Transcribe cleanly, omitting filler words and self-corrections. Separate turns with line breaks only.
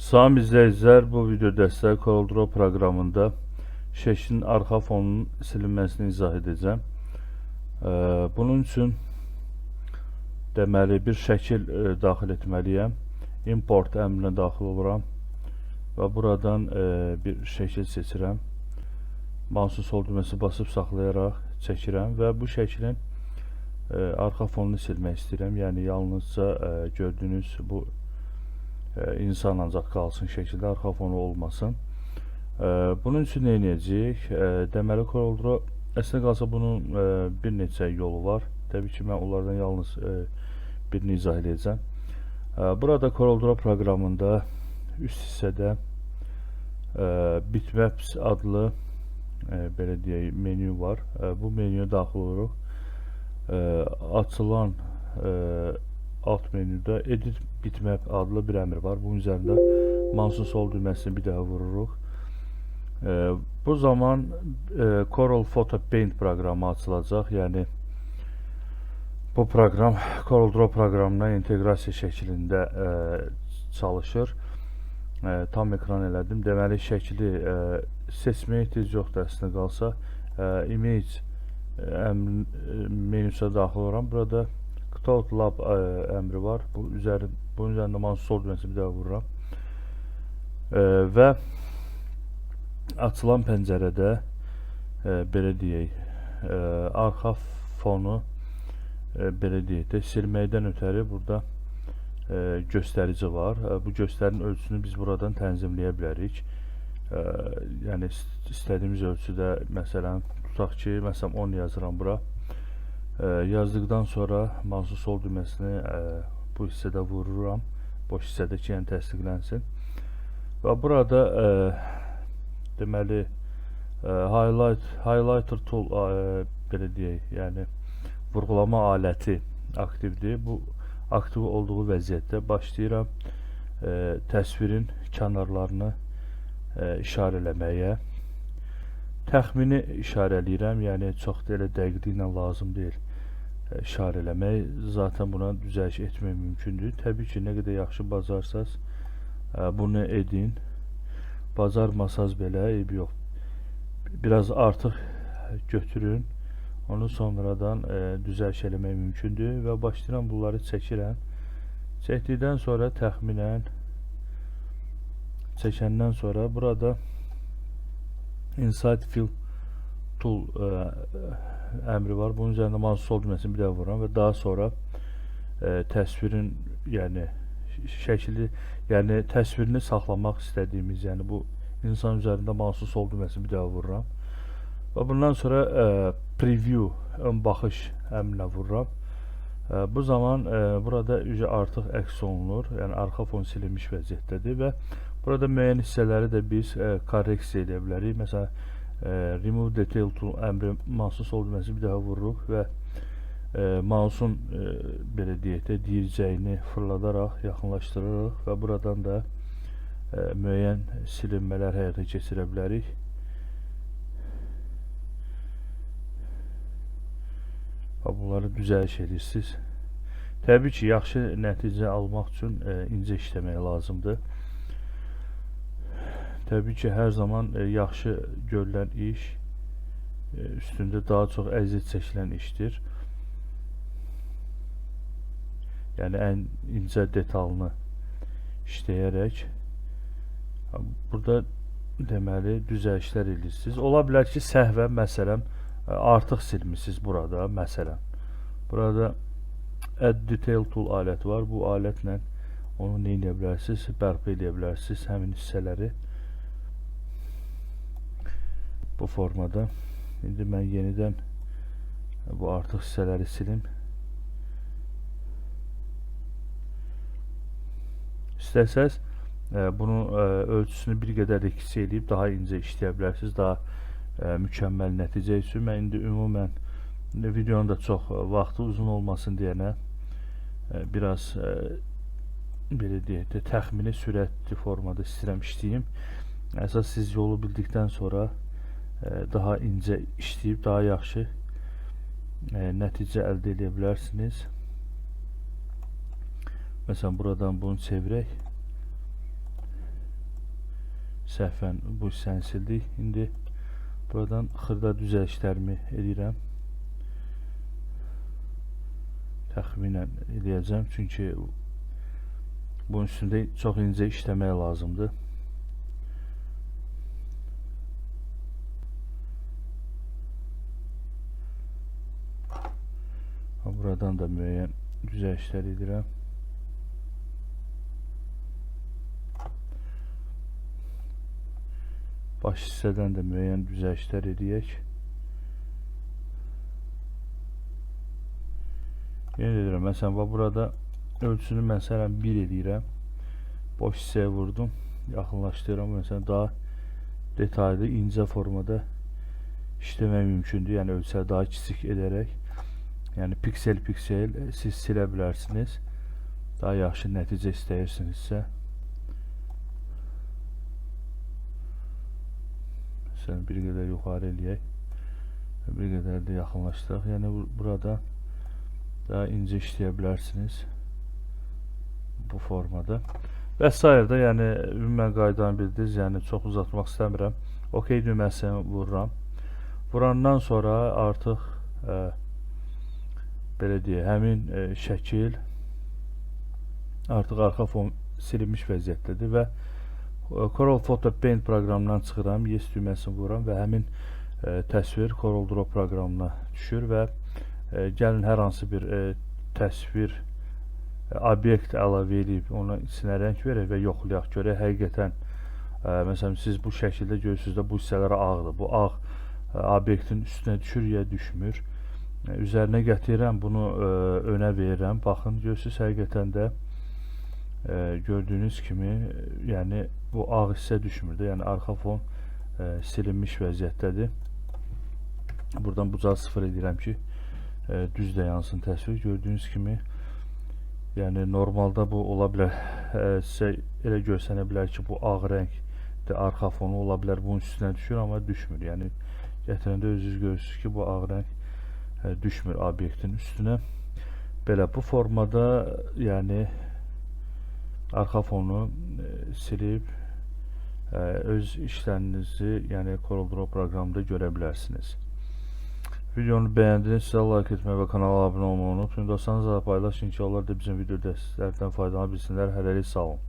Salam izləyicilər, bu video dəstək CorelDRAW proqramında şəklin arxa fonunun silinməsini izah edəcəm. Bunun üçün deməli bir şəkil daxil etməliyəm. Import əmrinə daxil oluram və buradan bir şəkil seçirəm. Mouse'un sol düyməsini basıb saxlayaraq çəkirəm və bu şəklin arxa fonunu silmək istəyirəm. Yəni yalnızca gördüyünüz bu insan ancaq qalsın şəkildə, arxa fonu olmasın. Bunun üçün nə edəcəyik? Deməli CorelDRAW əslində qalsa bunun bir neçə yolu var. Təbii ki, mən onlardan yalnız birini izah edəcəm. Burada CorelDRAW proqramında üst hissədə Bitmaps adlı belə deyək menyu var. Bu menyuya daxil oluruq. Açılan alt menüdə Edit Bitmap adlı bir əmr var. Bunun üzərində mouse'un sol düyməsini bir daha vururuq. Bu zaman Corel Photo Paint proqramı açılacaq. Yəni bu proqram CorelDRAW proqramına inteqrasiya şəklində çalışır. Tam ekran elədim. Deməli şəkli seçməyə ehtiyac yoxdur əslində qalsa. Image menüsünə daxil oluram. Burada Cloud Lab əmri var. Bunun üzərində mouse sol düyməsini bir daha vururam. Və açılan pəncərədə belə deyək arxa fonu belə deyək də silməkdən ötəri burada göstərici var. Bu göstərinin ölçüsünü biz buradan tənzimləyə bilərik. Yəni istədiyimiz ölçüdə məsələn tutaq ki, məsələn 10 yazıram bura. Yazdıqdan sonra mouse'un sol düyməsini bu hissədə vururam. Boş hissədəki, yəni təsdiqlənsin. Və burada deməli highlighter tool belə deyək, yəni vurğulama aləti aktivdir. Bu aktiv olduğu vəziyyətdə başlayıram təsvirin kənarlarını işarələməyə. Təxmini işarələyirəm, yəni çox da elə dəqiqliklə lazım deyil işarələmək. Zaten buna düzəliş etmək mümkündür. Təbii ki, nə qədər yaxşı bacarsaz bunu edin. Bacarmasaz belə eybi yox. Biraz artıq götürün. Onu sonradan düzəliş eləmək mümkündür və başlayıram bunları çəkirəm. Çəkdikdən sonra təxminən çəkəndən sonra burada Inside Fill Tool əmri var. Bunun üzərində mouse sol düyməsini bir daha vururam və daha sonra təsvirin, yəni şəkli, yəni təsvirini saxlamaq istədiyimiz, yəni bu insan üzərində mouse sol düyməsini bir daha vururam və bundan sonra Preview, ön baxış əmrinə vururam. Bu zaman burada artıq əks olunur, yəni arxa fon silinmiş vəziyyətdədir və burada müəyyən hissələri də biz korreksiya edə bilərik. Məsələn, Remove Detail Tool əmri mouse'un sol düyməsini bir daha vururuq və mouse'un belə deyək də diyircəyini fırladaraq yaxınlaşdırırıq və buradan da müəyyən silinmələr həyata keçirə bilərik. Və bunları düzəliş edirsiniz. Təbii ki, yaxşı nəticə almaq üçün incə işləmək lazımdır. Təbii ki, hər zaman yaxşı görülən iş üstündə daha çox əziyyət çəkilən işdir. Yəni ən incə detalını işləyərək burada deməli düzəlişlər edirsiniz. Ola bilər ki, səhvən məsələn artıq silmişsiniz burada məsələn. Burada Add Detail Tool aləti var. Bu alətlə onu nə edə bilərsiniz? Bərpa edə bilərsiniz həmin hissələri. Bu formada. İndi mən yenidən bu artıq hissələri silim. İstəsəz bunun ölçüsünü bir qədər kiçik edib daha incə işləyə bilərsiniz. Daha mükəmməl nəticə üçün. Mən indi ümumən videonun da çox vaxtı uzun olmasın deyənə biraz belə deyək də təxmini sürətli formada istəyirəm işləyim. Əsas siz yolu bildikdən sonra daha incə işləyib daha yaxşı nəticə əldə edə bilərsiniz. Məsələn buradan bunu çevirək. səhvən bu hissəni sildik. İndi buradan xırda düzəlişlərimi edirəm. Təxminən edəcəm, çünki bunun üstündə çox incə işləmək lazımdır. Buradan da müəyyən düzəlişlər edirəm. Baş hissədən də müəyyən düzəlişlər edək. Yenə edirəm. Məsələn, burada ölçünü məsələn 1 edirəm. Boş hissəyə vurdum. Yaxınlaşdırıram. Məsələn, daha detallı, incə formada işləmək mümkündür. Yəni, ölçüləri daha kiçik edərək. Yəni, piksel siz silə bilərsiniz. Daha yaxşı nəticə istəyirsinizsə. Məsələn, bir qədər yuxarı eləyək. Bir qədər də yaxınlaşdıraq. Yəni, burada daha incə işləyə bilərsiniz. Bu formada. Və s. da, yəni, ümumən qaydanı bildiniz. Yəni, çox uzatmaq istəmirəm. OK düyməsini vururam. Vurandan sonra artıq belə deyək, həmin şəkil artıq arxa fon silinmiş vəziyyətdədir və Corel Photo Paint proqramından çıxıram, Yes düyməsini vururam və həmin təsvir Corel Draw proqramına düşür və gəlin hər hansı bir təsvir obyekt əlavə edib ona içinə rəng verək və yoxlayaq, görək həqiqətən məsələn siz bu şəkildə görürsünüz də bu hissələr ağdır. Bu ağ obyektin üstünə düşür ya düşmür. Üzərinə gətirirəm, bunu önə verirəm. Baxın, görürsünüz həqiqətən də gördüyünüz kimi, yəni bu ağ hissə düşmür də, yəni arxa fon silinmiş vəziyyətdədir. Buradan bucağı 0 edirəm ki, düz də yansın təsvir. Gördüyünüz kimi, yəni normalda bu ola bilər, sizə elə görsənə bilər ki, bu ağ rəngdə arxa fonu ola bilər, bunun üstünə düşür, amma düşmür. Yəni gətirəndə özünüz görürsünüz ki, bu ağ rəng düşmür obyektin üstünə. Belə bu formada, yəni arxa fonu silib öz işlərinizi, yəni Corel Draw proqramında görə bilərsiniz. Videonu bəyəndinizsə like etməyi və kanala abunə olmayı unutmayın. Dostlarınızla paylaşın ki, onlar da bizim video dərslərdən faydalana bilsinlər. Hələlik sağ olun.